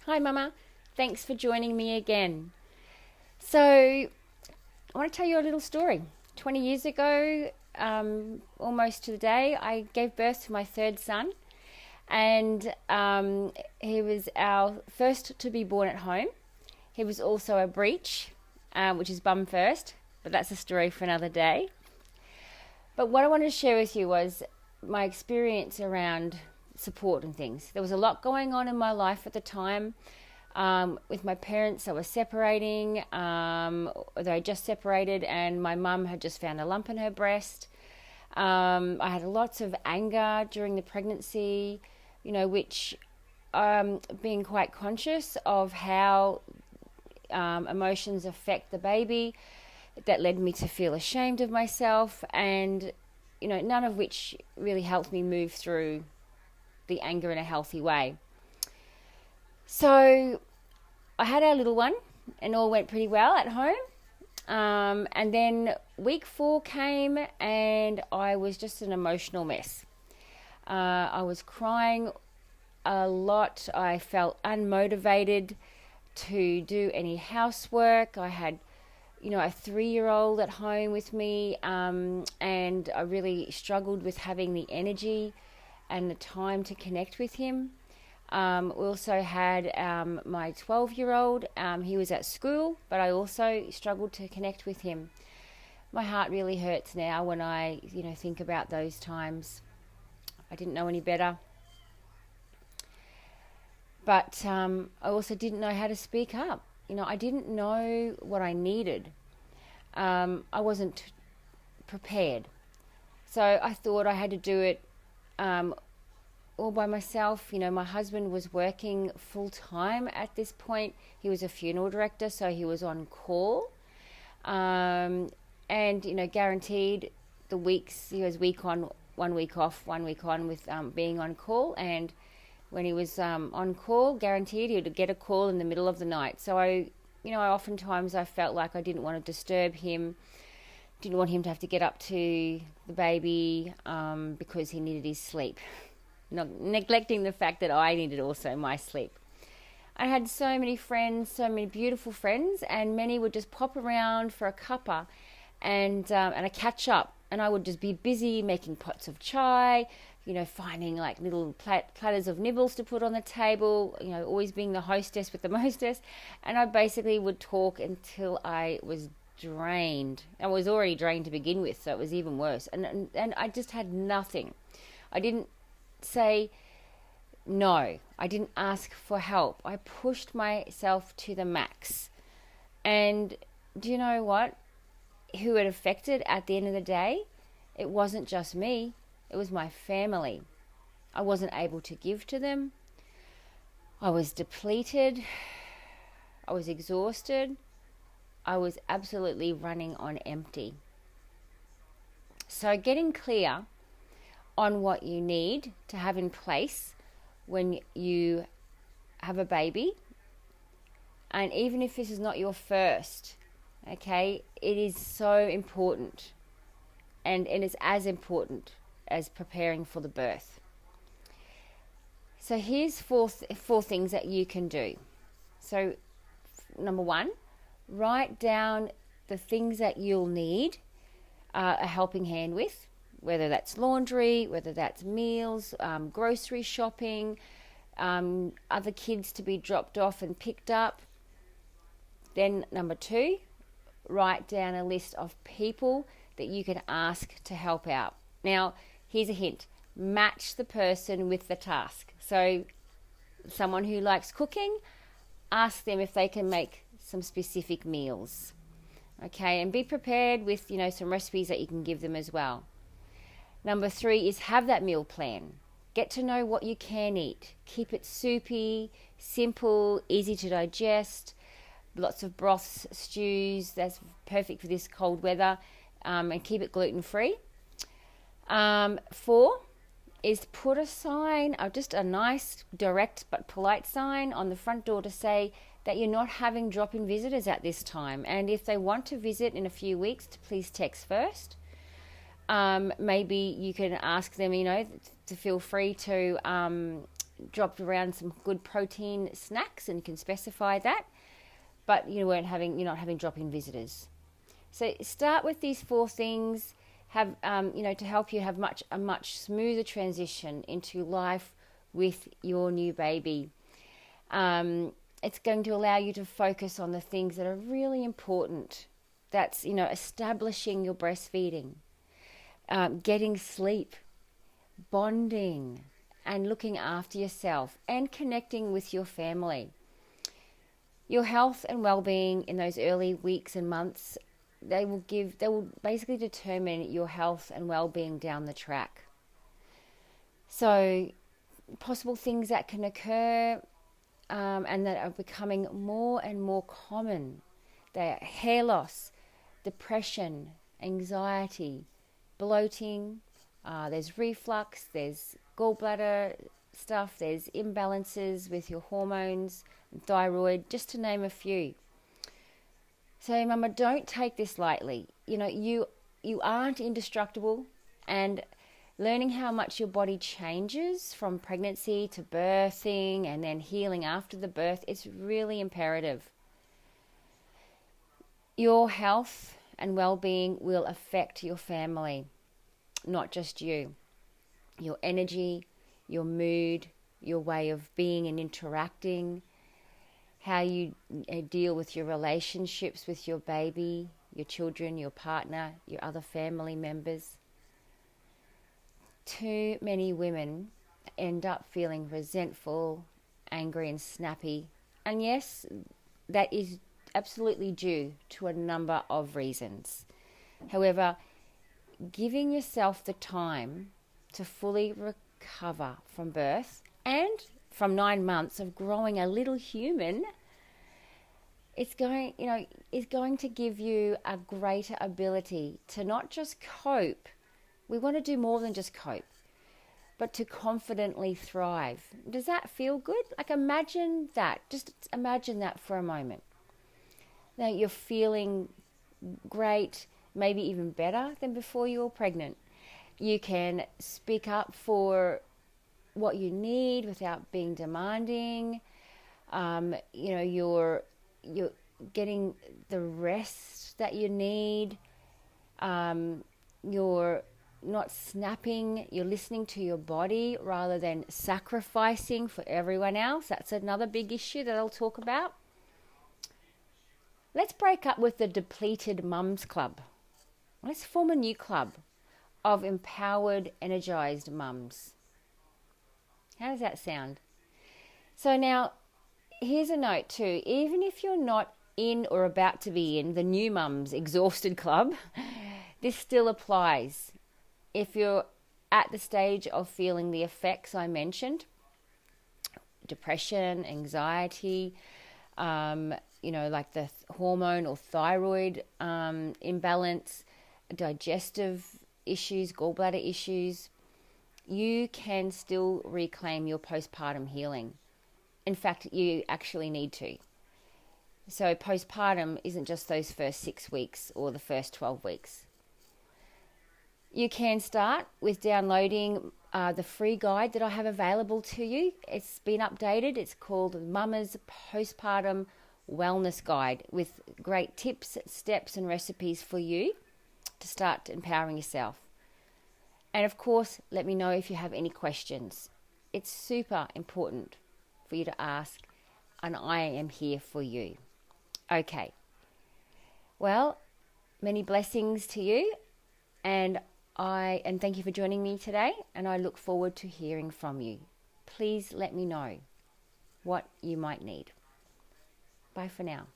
Hi, Mama. Thanks for joining me again. So, I want to tell you a little story. 20 years ago, almost to the day, I gave birth to my third son, and he was our first to be born at home. He was also a breech, which is bum first, but that's a story for another day. But what I wanted to share with you was my experience around support and things. There was a lot going on in my life at the time. With my parents, they were separating, they just separated, and my mum had just found a lump in her breast. I had lots of anger during the pregnancy, which being quite conscious of how emotions affect the baby, that led me to feel ashamed of myself, and none of which really helped me move through the anger in a healthy way. So I had our little one, and all went pretty well at home. And then week 4 came, and I was just an emotional mess. I was crying a lot. I felt unmotivated to do any housework. I had, a 3-year-old at home with me, and I really struggled with having the energy and the time to connect with him. We also had my 12-year-old. He was at school, but I also struggled to connect with him. My heart really hurts now when I, think about those times. I didn't know any better. But I also didn't know how to speak up. I didn't know what I needed. I wasn't prepared. So I thought I had to do it all by myself. My husband was working full time at this point. He was a funeral director, so he was on call. And, guaranteed the weeks, he was week on, 1 week off, 1 week on with being on call. And when he was on call, guaranteed he would get a call in the middle of the night. So oftentimes I felt like I didn't want to disturb him, didn't want him to have to get up to the baby because he needed his sleep. Not neglecting the fact that I needed also my sleep. I had so many friends, so many beautiful friends, and many would just pop around for a cuppa and a catch up. And I would just be busy making pots of chai, finding like little platters of nibbles to put on the table, always being the hostess with the mostess. And I basically would talk until I was drained. I was already drained to begin with, so it was even worse. And I just had nothing. I didn't say no. I didn't ask for help. I pushed myself to the max. And do you know what? Who it affected at the end of the day? It wasn't just me. It was my family. I wasn't able to give to them. I was depleted. I was exhausted. I was absolutely running on empty. So getting clear on what you need to have in place when you have a baby, and even if this is not your first, okay, it is so important, and it is as important as preparing for the birth. So here's four things that you can do. So number 1, write down the things that you'll need a helping hand with, whether that's laundry, whether that's meals, grocery shopping, other kids to be dropped off and picked up. Then number 2, write down a list of people that you can ask to help out. Now, here's a hint. Match the person with the task. So someone who likes cooking, ask them if they can make some specific meals. Okay, and be prepared with, some recipes that you can give them as well. Number 3 is have that meal plan. Get to know what you can eat. Keep it soupy, simple, easy to digest. Lots of broths, stews. That's perfect for this cold weather. And keep it gluten-free. 4 is put a sign, just a nice, direct but polite sign on the front door to say that you're not having drop-in visitors at this time. And if they want to visit in a few weeks, to please text first. Maybe you can ask them, to feel free to dropped around some good protein snacks, and you can specify that, but you're not having drop-in visitors. So start with these 4 things, have to help you have a much smoother transition into life with your new baby. It's going to allow you to focus on the things that are really important. That's establishing your breastfeeding, getting sleep, bonding, and looking after yourself, and connecting with your family. Your health and well-being in those early weeks and months, they will basically determine your health and well-being down the track. So possible things that can occur and that are becoming more and more common. They are hair loss, depression, anxiety, bloating, there's reflux, there's gallbladder stuff, there's imbalances with your hormones, thyroid, just to name a few. So mama, don't take this lightly. You aren't indestructible, and learning how much your body changes from pregnancy to birthing and then healing after the birth, it's really imperative. Your health and well-being will affect your family, not just you. Your energy, your mood, your way of being and interacting, how you deal with your relationships with your baby, your children, your partner, your other family members. Too many women end up feeling resentful, angry and snappy. And yes, that is absolutely due to a number of reasons. However, giving yourself the time to fully recover from birth and from 9 months of growing a little human, is going to give you a greater ability to not just cope. We want to do more than just cope, but to confidently thrive. Does that feel good? Imagine that. Just imagine that for a moment. Now you're feeling great, maybe even better than before you were pregnant. You can speak up for what you need without being demanding. You're getting the rest that you need. You're not snapping. You're listening to your body rather than sacrificing for everyone else. That's another big issue that I'll talk about. Let's break up with the depleted mums club. Let's form a new club of empowered, energized mums. How does that sound? So now, here's a note too. Even if you're not in or about to be in the new mums exhausted club, this still applies. If you're at the stage of feeling the effects I mentioned, depression, anxiety, like the hormone or thyroid imbalance, digestive issues, gallbladder issues, you can still reclaim your postpartum healing. In fact, you actually need to. So postpartum isn't just those first 6 weeks or the first 12 weeks. You can start with downloading the free guide that I have available to you. It's been updated. It's called Mama's Postpartum Wellness Guide, with great tips, steps and recipes for you to start empowering yourself. And of course, let me know if you have any questions. It's super important for you to ask, and I am here for you. Okay. Well, many blessings to you, and thank you for joining me today, and I look forward to hearing from you. Please let me know what you might need. Bye for now.